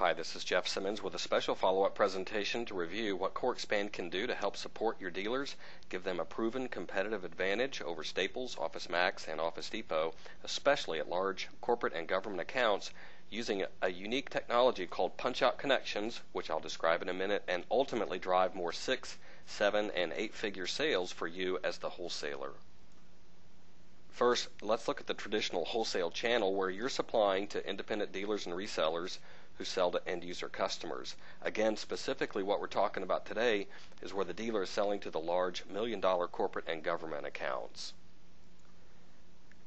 Hi, this is Jeff Simmons with a special follow-up presentation to review what CoreXpand can do to help support your dealers, give them a proven competitive advantage over Staples, OfficeMax, and Office Depot, especially at large corporate and government accounts, using a unique technology called Punchout connections, which I'll describe in a minute, and ultimately drive more 6, 7, and 8-figure sales for you as the wholesaler. First, let's look at the traditional wholesale channel where you're supplying to independent dealers and resellers who sell to end-user customers. Again, specifically what we're talking about today is where the dealer is selling to the large million-dollar corporate and government accounts.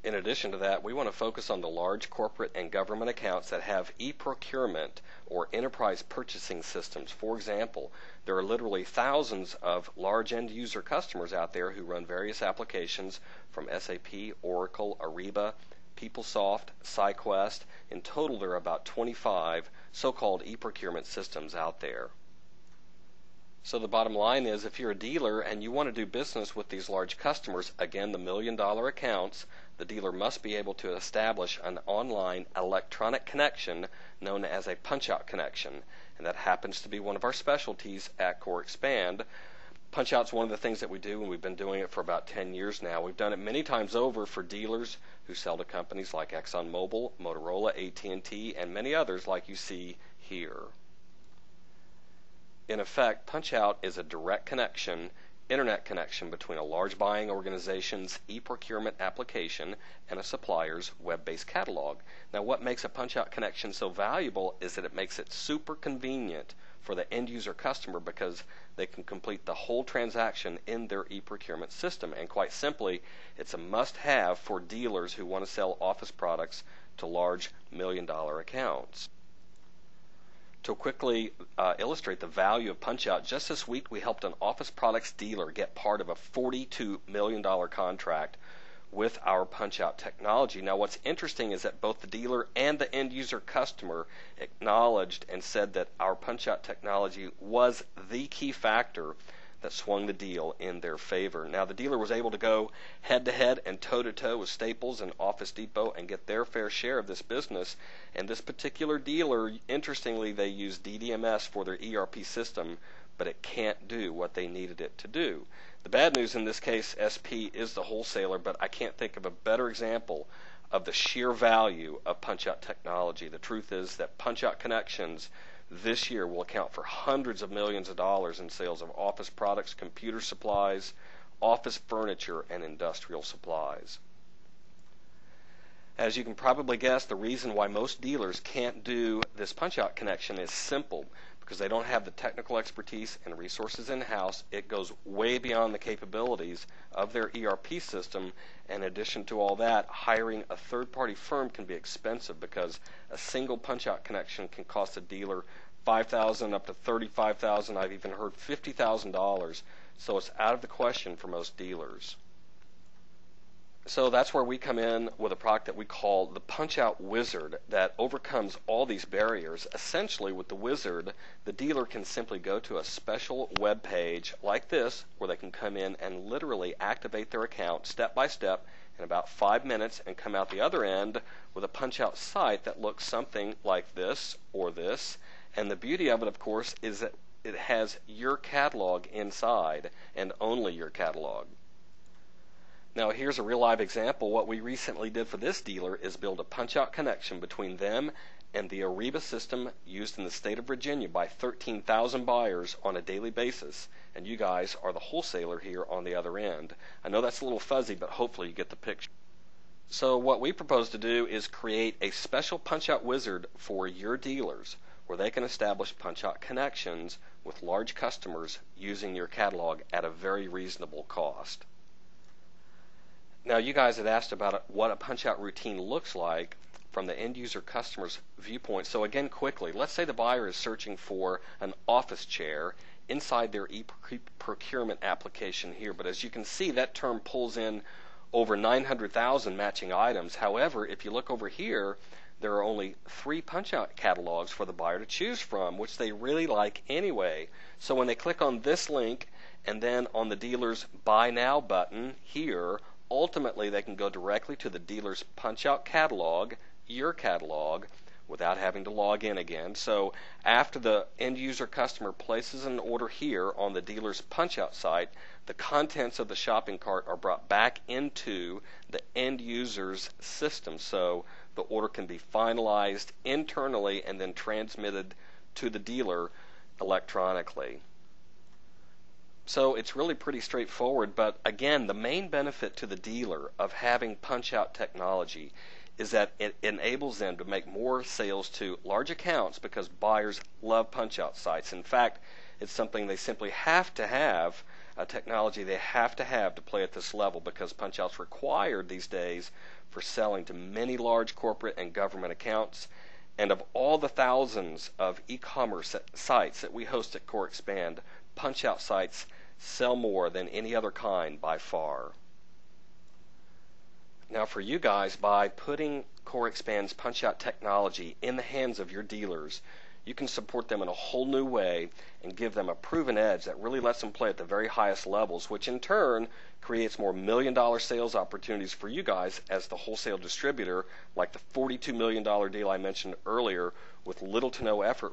In addition to that, we want to focus on the large corporate and government accounts that have e-procurement or enterprise purchasing systems. For example, there are literally thousands of large end-user customers out there who run various applications from SAP, Oracle, Ariba, PeopleSoft, SciQuest. In total, there are about 25 so-called e-procurement systems out there. So the bottom line is, if you're a dealer and you want to do business with these large customers, again, the million-dollar accounts, the dealer must be able to establish an online electronic connection known as a punch-out connection, and that happens to be one of our specialties at CoreXpand. Punch-out's one of the things that we do, and we've been doing it for about 10 years now. We've done it many times over for dealers who sell to companies like ExxonMobil, Motorola, AT&T, and many others like you see here. In effect, Punchout is a direct connection, internet connection between a large buying organization's e-procurement application and a supplier's web-based catalog. Now, what makes a Punchout connection so valuable is that it makes it super convenient for the end-user customer because they can complete the whole transaction in their e-procurement system. And quite simply, it's a must-have for dealers who want to sell office products to large million-dollar accounts. To quickly illustrate the value of Punchout, just this week we helped an office products dealer get part of a $42 million contract with our Punchout technology. Now, what's interesting is that both the dealer and the end user customer acknowledged and said that our Punchout technology was the key factor that swung the deal in their favor. Now, the dealer was able to go head-to-head and toe-to-toe with Staples and Office Depot and get their fair share of this business. And this particular dealer, interestingly, they use DDMS for their ERP system, but it can't do what they needed it to do. The bad news in this case, SP is the wholesaler, but I can't think of a better example of the sheer value of Punchout technology. The truth is that Punchout connections this year will account for hundreds of millions of dollars in sales of office products, computer supplies, office furniture, and industrial supplies. As you can probably guess, the reason why most dealers can't do this Punchout connection is simple, because they don't have the technical expertise and resources in-house. It goes way beyond the capabilities of their ERP system. In addition to all that, hiring a third-party firm can be expensive because a single Punchout connection can cost a dealer $5,000 up to $35,000. I've even heard $50,000. So it's out of the question for most dealers. So that's where we come in with a product that we call the Punchout Wizard that overcomes all these barriers. Essentially, with the Wizard, the dealer can simply go to a special web page like this where they can come in and literally activate their account step by step in about 5 minutes and come out the other end with a Punchout site that looks something like this or this. And the beauty of it, of course, is that it has your catalog inside and only your catalog. Now, here's a real live example. What we recently did for this dealer is build a Punchout connection between them and the Ariba system used in the state of Virginia by 13,000 buyers on a daily basis. And you guys are the wholesaler here on the other end. I know that's a little fuzzy, but hopefully you get the picture. So what we propose to do is create a special Punchout Wizard for your dealers where they can establish Punchout connections with large customers using your catalog at a very reasonable cost. Now, you guys had asked about what a Punchout routine looks like from the end-user customer's viewpoint. So again, quickly, let's say the buyer is searching for an office chair inside their e-procurement application here. But as you can see, that term pulls in over 900,000 matching items. However, if you look over here, there are only 3 Punchout catalogs for the buyer to choose from, which they really like anyway. So when they click on this link and then on the dealer's Buy Now button here, ultimately they can go directly to the dealer's Punchout catalog, your catalog, without having to log in again. So after the end user customer places an order here on the dealer's punch-out site, the contents of the shopping cart are brought back into the end user's system, so the order can be finalized internally and then transmitted to the dealer electronically. So it's really pretty straightforward, but again, the main benefit to the dealer of having punch-out technology is that it enables them to make more sales to large accounts because buyers love punch-out sites. In fact, it's something they simply have to have, a technology they have to play at this level, because punch-out's required these days for selling to many large corporate and government accounts. And of all the thousands of e-commerce sites that we host at CoreXpand, punch-out sites sell more than any other kind by far. Now for you guys, by putting CoreXpand's punch-out technology in the hands of your dealers, you can support them in a whole new way and give them a proven edge that really lets them play at the very highest levels, which in turn creates more million-dollar sales opportunities for you guys as the wholesale distributor, like the $42 million deal I mentioned earlier, with little to no effort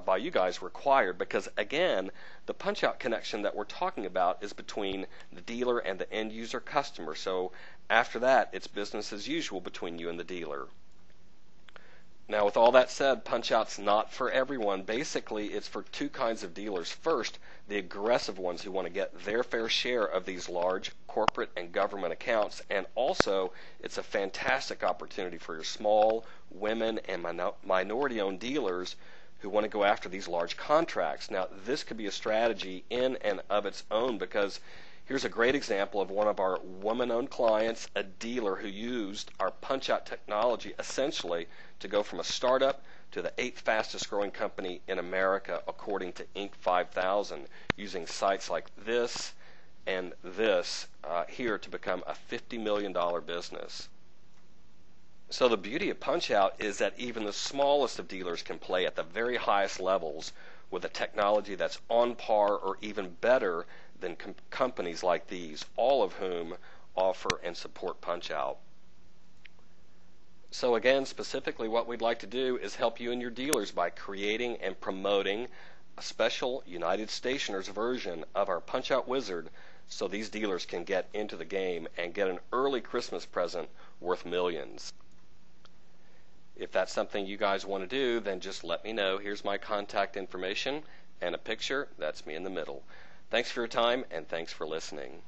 by you guys required, because again, the punch-out connection that we're talking about is between the dealer and the end user customer. So after that, it's business as usual between you and the dealer. Now, with all that said, punch-out's not for everyone. Basically, it's for two kinds of dealers. First, the aggressive ones who want to get their fair share of these large corporate and government accounts, and also it's a fantastic opportunity for your small, women, and minority-owned dealers who want to go after these large contracts. Now, this could be a strategy in and of its own, because here's a great example of one of our woman-owned clients, a dealer who used our punch-out technology essentially to go from a startup to the 8th fastest growing company in America, according to Inc. 5000, using sites like this and this here to become a $50 million business. So the beauty of punch-out is that even the smallest of dealers can play at the very highest levels with a technology that's on par or even better than companies like these, all of whom offer and support punch-out. So again, specifically what we'd like to do is help you and your dealers by creating and promoting a special United Stationers version of our punch-out wizard, so these dealers can get into the game and get an early Christmas present worth millions. If that's something you guys want to do, then just let me know. Here's my contact information and a picture. That's me in the middle. Thanks for your time, and thanks for listening.